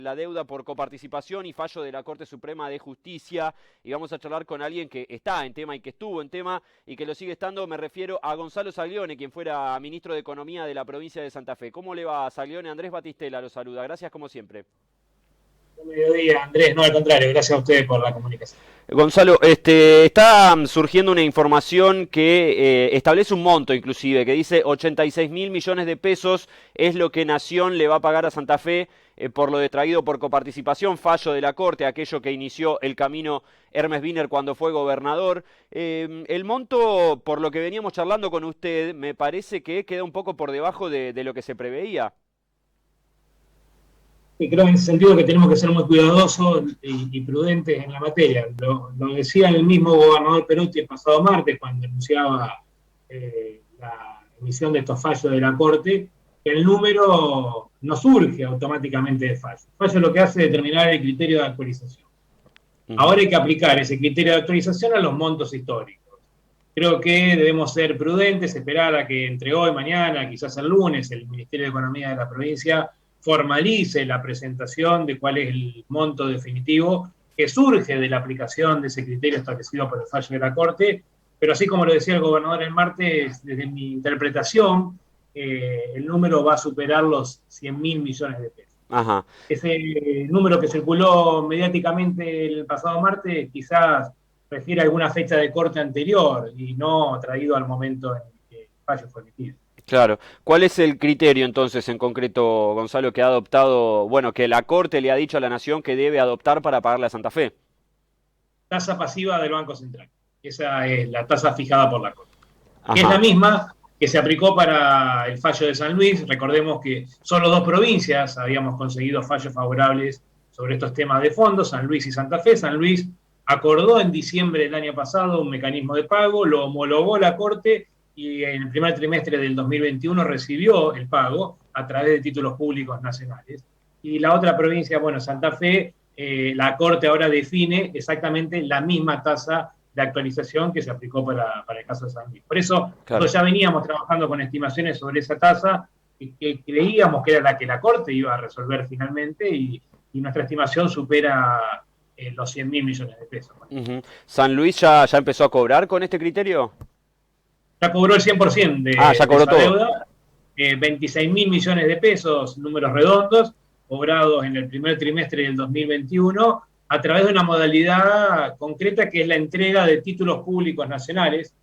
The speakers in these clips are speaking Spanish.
La deuda por coparticipación y fallo de la Corte Suprema de Justicia, y vamos a charlar con alguien que está en tema y que estuvo en tema y que lo sigue estando. Me refiero a Gonzalo Saglione, quien fuera ministro de Economía de la provincia de Santa Fe. ¿Cómo le va, Saglione? Andrés Batistela lo saluda. Gracias como siempre. Buen mediodía, Andrés. No, al contrario, gracias a ustedes por la comunicación. Gonzalo, está surgiendo una información que establece un monto inclusive, que dice 86.000 millones de pesos es lo que Nación le va a pagar a Santa Fe por lo detraído por coparticipación, fallo de la Corte, aquello que inició el camino Hermes Wiener cuando fue gobernador. El monto, por lo que veníamos charlando con usted, me parece que queda un poco por debajo de lo que se preveía. Y creo en ese sentido que tenemos que ser muy cuidadosos y prudentes en la materia. Lo decía el mismo gobernador Perotti el pasado martes cuando anunciaba la emisión de estos fallos de la Corte, que el número no surge automáticamente de fallo. El fallo lo que hace es determinar el criterio de actualización. Ahora hay que aplicar ese criterio de actualización a los montos históricos. Creo que debemos ser prudentes, esperar a que entre hoy, mañana, quizás el lunes, el Ministerio de Economía de la provincia formalice la presentación de cuál es el monto definitivo que surge de la aplicación de ese criterio establecido por el fallo de la Corte, pero así como lo decía el gobernador el martes, desde mi interpretación, el número va a superar los 100.000 millones de pesos. Ajá. Ese número que circuló mediáticamente el pasado martes quizás refiere a alguna fecha de corte anterior y no traído al momento en que el fallo fue emitido. Claro. ¿Cuál es el criterio entonces en concreto, Gonzalo, que ha adoptado, bueno, que la Corte le ha dicho a la Nación que debe adoptar para pagarle a Santa Fe? Tasa pasiva del Banco Central. Esa es la tasa fijada por la Corte. Que es la Ajá. misma que se aplicó para el fallo de San Luis. Recordemos que solo dos provincias habíamos conseguido fallos favorables sobre estos temas de fondo, San Luis y Santa Fe. San Luis acordó en diciembre del año pasado un mecanismo de pago, lo homologó la Corte y en el primer trimestre del 2021 recibió el pago a través de títulos públicos nacionales. Y la otra provincia, bueno, Santa Fe, la Corte ahora define exactamente la misma tasa de actualización que se aplicó para el caso de San Luis. Por eso, Claro. nosotros ya veníamos trabajando con estimaciones sobre esa tasa que creíamos que era la que la Corte iba a resolver finalmente y nuestra estimación supera los 100.000 millones de pesos. Ujú. ¿San Luis ya empezó a cobrar con este criterio? Ya cobró el 100% Ah, ya de cobró esa todo. deuda, 26.000 millones de pesos, números redondos, cobrados en el primer trimestre del 2021, a través de una modalidad concreta que es la entrega de títulos públicos nacionales.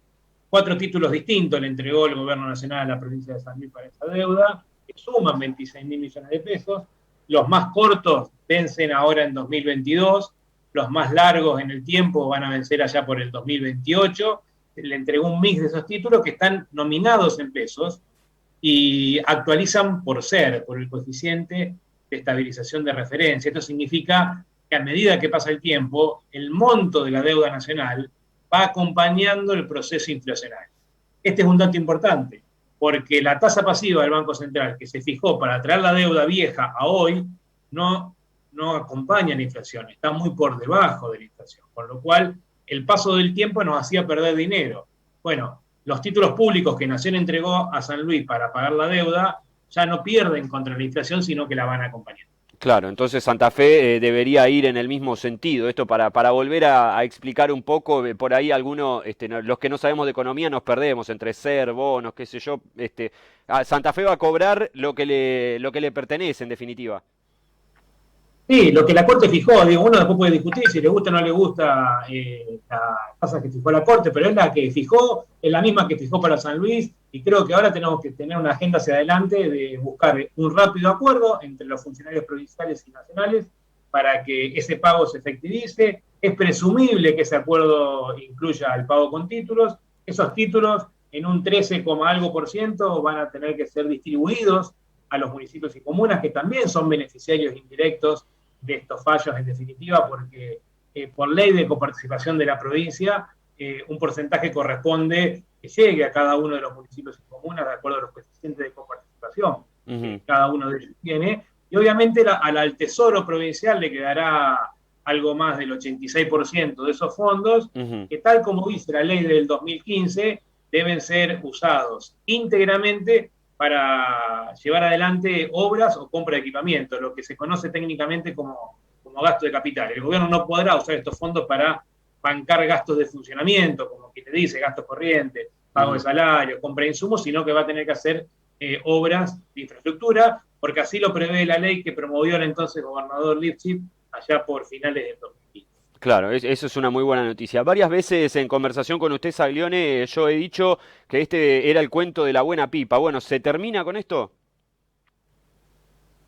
4 títulos distintos le entregó el gobierno nacional a la provincia de San Luis para esa deuda, que suman 26.000 millones de pesos. Los más cortos vencen ahora en 2022, los más largos en el tiempo van a vencer allá por el 2028. Le entregó un mix de esos títulos que están nominados en pesos y actualizan por el coeficiente de estabilización de referencia. Esto significa que a medida que pasa el tiempo, el monto de la deuda nacional va acompañando el proceso inflacionario. Este es un dato importante, porque la tasa pasiva del Banco Central que se fijó para traer la deuda vieja a hoy no acompaña la inflación, está muy por debajo de la inflación, con lo cual el paso del tiempo nos hacía perder dinero. Bueno, los títulos públicos que Nación entregó a San Luis para pagar la deuda ya no pierden contra la inflación, sino que la van a acompañar. Claro, entonces Santa Fe debería ir en el mismo sentido. Esto para volver a explicar un poco, por ahí algunos, los que no sabemos de economía nos perdemos entre ser, bonos, qué sé yo. Santa Fe va a cobrar lo que le pertenece, en definitiva. Sí, lo que la Corte fijó, digo, uno después puede discutir si le gusta o no le gusta la tasa que fijó la Corte, pero es la que fijó, es la misma que fijó para San Luis, y creo que ahora tenemos que tener una agenda hacia adelante de buscar un rápido acuerdo entre los funcionarios provinciales y nacionales para que ese pago se efectivice. Es presumible que ese acuerdo incluya el pago con títulos. Esos títulos, en un 13, algo por ciento, van a tener que ser distribuidos a los municipios y comunas, que también son beneficiarios indirectos de estos fallos en definitiva, porque por ley de coparticipación de la provincia, un porcentaje corresponde que llegue a cada uno de los municipios y comunas de acuerdo a los coeficientes de coparticipación que Ujú. cada uno de ellos tiene, y obviamente al Tesoro provincial le quedará algo más del 86% de esos fondos, Ujú. que tal como dice la ley del 2015, deben ser usados íntegramente para llevar adelante obras o compra de equipamiento, lo que se conoce técnicamente como gasto de capital. El gobierno no podrá usar estos fondos para bancar gastos de funcionamiento, como quien te dice, gastos corrientes, pago de salarios, compra de insumos, sino que va a tener que hacer obras de infraestructura, porque así lo prevé la ley que promovió el entonces gobernador Lifchip allá por finales del 2015. Claro, eso es una muy buena noticia. Varias veces en conversación con usted, Saglione, yo he dicho que este era el cuento de la buena pipa. Bueno, ¿se termina con esto?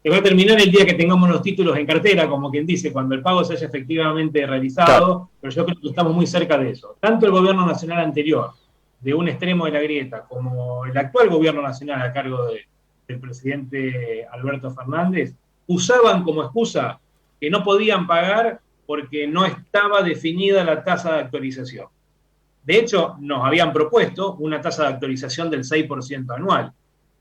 Que va a terminar el día que tengamos los títulos en cartera, como quien dice, cuando el pago se haya efectivamente realizado, Claro. pero yo creo que estamos muy cerca de eso. Tanto el gobierno nacional anterior, de un extremo de la grieta, como el actual gobierno nacional a cargo del presidente Alberto Fernández, usaban como excusa que no podían pagar porque no estaba definida la tasa de actualización. De hecho, nos habían propuesto una tasa de actualización del 6% anual.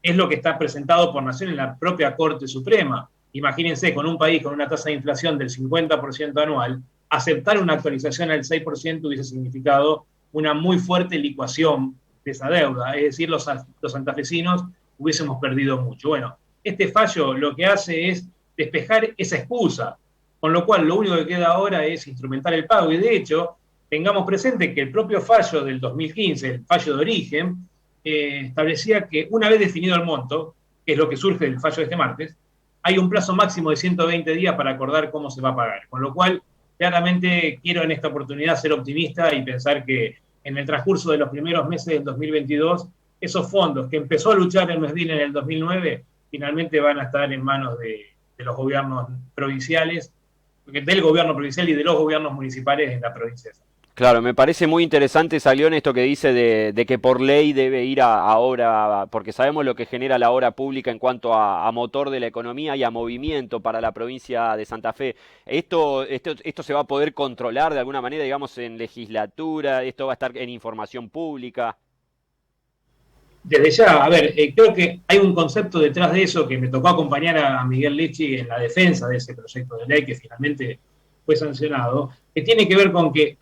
Es lo que está presentado por Nación en la propia Corte Suprema. Imagínense, con un país con una tasa de inflación del 50% anual, aceptar una actualización al 6% hubiese significado una muy fuerte licuación de esa deuda. Es decir, los santafesinos hubiésemos perdido mucho. Bueno, este fallo lo que hace es despejar esa excusa, con lo cual lo único que queda ahora es instrumentar el pago. Y de hecho, tengamos presente que el propio fallo del 2015, el fallo de origen, establecía que una vez definido el monto, que es lo que surge del fallo de este martes, hay un plazo máximo de 120 días para acordar cómo se va a pagar. Con lo cual, claramente quiero en esta oportunidad ser optimista y pensar que en el transcurso de los primeros meses del 2022, esos fondos que empezó a luchar el MESDIN en el 2009, finalmente van a estar en manos de los gobiernos provinciales, del gobierno provincial y de los gobiernos municipales en la provincia de San Juan. Claro, me parece muy interesante, Saglione, esto que dice de que por ley debe ir a obra, porque sabemos lo que genera la obra pública en cuanto a motor de la economía y a movimiento para la provincia de Santa Fe. ¿Esto se va a poder controlar de alguna manera, digamos, en legislatura? ¿Esto va a estar en información pública? Desde ya, a ver, creo que hay un concepto detrás de eso que me tocó acompañar a Miguel Lichi en la defensa de ese proyecto de ley que finalmente fue sancionado, que tiene que ver con que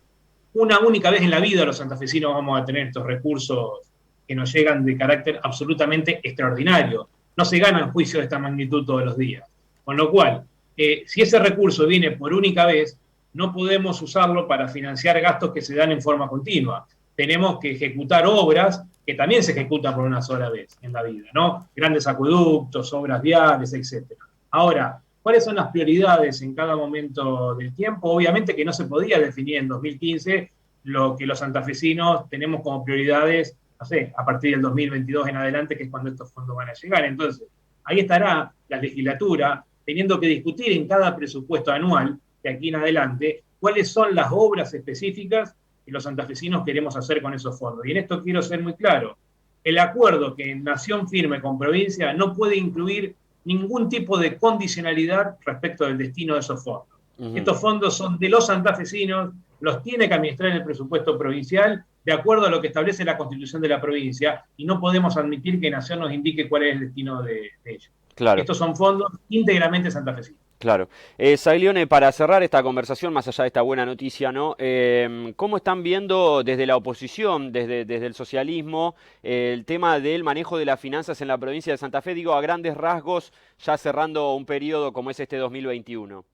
una única vez en la vida los santafesinos vamos a tener estos recursos que nos llegan de carácter absolutamente extraordinario. No se ganan juicios de esta magnitud todos los días. Con lo cual, si ese recurso viene por única vez, no podemos usarlo para financiar gastos que se dan en forma continua. Tenemos que ejecutar obras que también se ejecutan por una sola vez en la vida, ¿no? Grandes acueductos, obras viales, etc. Ahora, ¿cuáles son las prioridades en cada momento del tiempo? Obviamente que no se podía definir en 2015 lo que los santafesinos tenemos como prioridades, no sé, a partir del 2022 en adelante, que es cuando estos fondos van a llegar. Entonces, ahí estará la legislatura teniendo que discutir en cada presupuesto anual, de aquí en adelante, cuáles son las obras específicas que los santafesinos queremos hacer con esos fondos. Y en esto quiero ser muy claro. El acuerdo que Nación firme con provincia no puede incluir ningún tipo de condicionalidad respecto del destino de esos fondos. Estos fondos son de los santafesinos, los tiene que administrar el presupuesto provincial de acuerdo a lo que establece la Constitución de la provincia y no podemos admitir que Nación nos indique cuál es el destino de ellos. Claro. Estos son fondos íntegramente santafesinos. Claro. Saglione, para cerrar esta conversación, más allá de esta buena noticia, ¿no? ¿Cómo están viendo desde la oposición, desde el socialismo, el tema del manejo de las finanzas en la provincia de Santa Fe? Digo, a grandes rasgos, ya cerrando un periodo como es este 2021.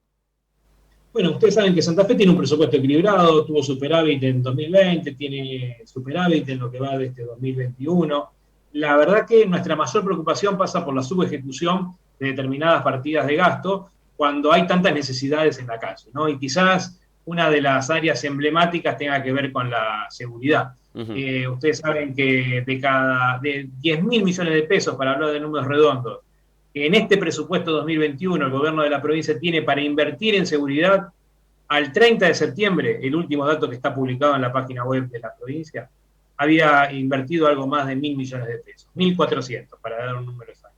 Bueno, ustedes saben que Santa Fe tiene un presupuesto equilibrado, tuvo superávit en 2020, tiene superávit en lo que va de este 2021. La verdad que nuestra mayor preocupación pasa por la subejecución de determinadas partidas de gasto cuando hay tantas necesidades en la calle, ¿no? Y quizás una de las áreas emblemáticas tenga que ver con la seguridad. Ustedes saben que de 10.000 millones de pesos, para hablar de números redondos, que en este presupuesto 2021 el gobierno de la provincia tiene para invertir en seguridad, al 30 de septiembre, el último dato que está publicado en la página web de la provincia, había invertido algo más de 1.000 millones de pesos, 1.400, para dar un número exacto.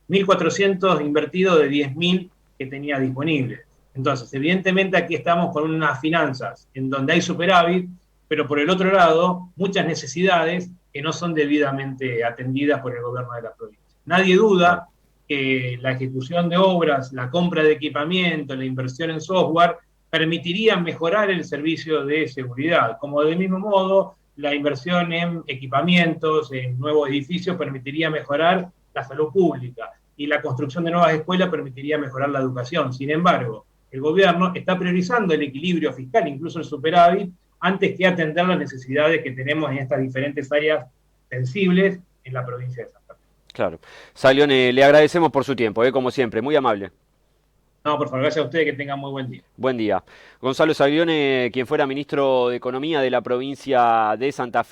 1.400 invertidos de 10.000 que tenía disponibles. Entonces, evidentemente aquí estamos con unas finanzas en donde hay superávit, pero por el otro lado, muchas necesidades que no son debidamente atendidas por el gobierno de la provincia. Nadie duda que la ejecución de obras, la compra de equipamiento, la inversión en software, permitirían mejorar el servicio de seguridad. Como del mismo modo, la inversión en equipamientos, en nuevos edificios, permitiría mejorar la salud pública y la construcción de nuevas escuelas permitiría mejorar la educación. Sin embargo, el gobierno está priorizando el equilibrio fiscal, incluso el superávit, antes que atender las necesidades que tenemos en estas diferentes áreas sensibles en la provincia de Santa Fe. Claro. Saglione, le agradecemos por su tiempo, como siempre, muy amable. No, por favor, gracias a ustedes, que tengan muy buen día. Buen día. Gonzalo Saglione, quien fuera ministro de Economía de la provincia de Santa Fe.